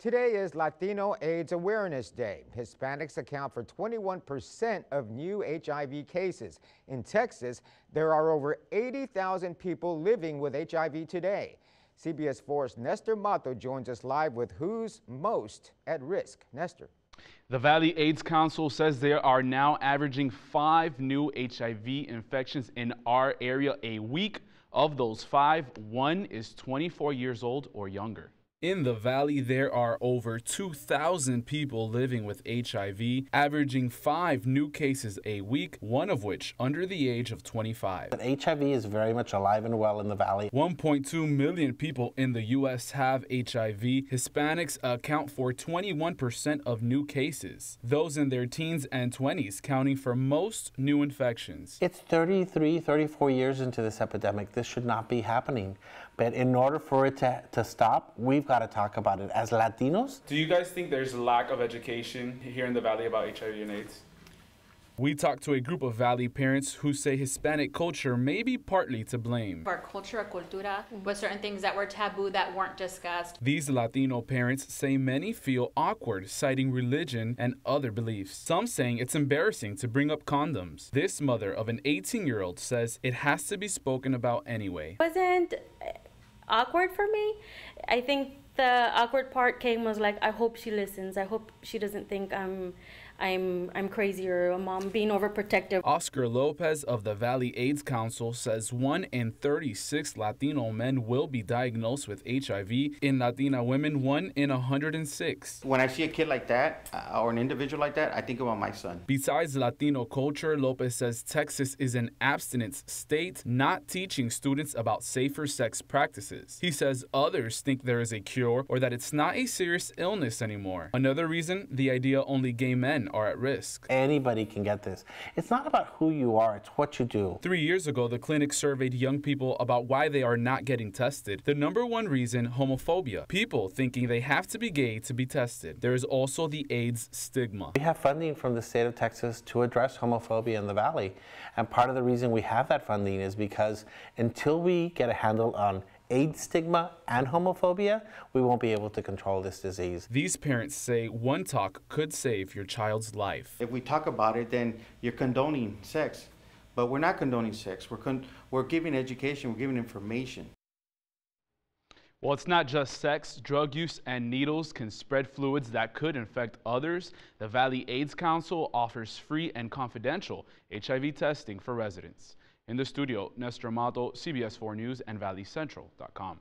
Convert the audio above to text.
Today is Latino AIDS Awareness Day. Hispanics account for 21% of new HIV cases. In Texas, there are over 80,000 people living with HIV today. CBS 4's Nestor Mato joins us live with who's most at risk. Nestor. The Valley AIDS Council says there are now averaging 5 new HIV infections in our area a week. Of those 5, 1 is 24 years old or younger. In the Valley, there are over 2,000 people living with HIV, averaging 5 new cases a week, one of which under the age of 25. But HIV is very much alive and well in the Valley. 1.2 million people in the U.S. have HIV. Hispanics account for 21% of new cases, those in their teens and 20s counting for most new infections. It's 33, 34 years into this epidemic. This should not be happening. But in order for it to stop, we've got to talk about it. As Latinos, do you guys think there's a lack of education here in the Valley about HIV and AIDS? We talked to a group of Valley parents who say Hispanic culture may be partly to blame. Our culture, cultura, with certain things that were taboo that weren't discussed. These Latino parents say many feel awkward citing religion and other beliefs. Some saying it's embarrassing to bring up condoms. This mother of an 18-year-old says it has to be spoken about anyway. It wasn't awkward for me. I think the awkward part was like, I hope she listens. I hope she doesn't think I'm crazy or a mom being overprotective. Oscar Lopez of the Valley AIDS Council says 1 in 36 Latino men will be diagnosed with HIV. In Latina women, 1 in 106. When I see a kid like that or an individual like that, I think about my son. Besides Latino culture, Lopez says Texas is an abstinence state, not teaching students about safer sex practices. He says others think there is a cure or that it's not a serious illness anymore. Another reason, the idea only gay men are at risk. Anybody can get this. It's not about who you are, it's what you do. 3 years ago, the clinic surveyed young people about why they are not getting tested. The #1 reason, homophobia. People thinking they have to be gay to be tested. There is also the AIDS stigma. We have funding from the state of Texas to address homophobia in the Valley. And part of the reason we have that funding is because until we get a handle on AIDS stigma and homophobia, we won't be able to control this disease. These parents say one talk could save your child's life. If we talk about it, then you're condoning sex. But we're not condoning sex. We're giving education, we're giving information. Well, it's not just sex. Drug use and needles can spread fluids that could infect others. The Valley AIDS Council offers free and confidential HIV testing for residents. In the studio, Nestor Mato, CBS 4 News and ValleyCentral.com.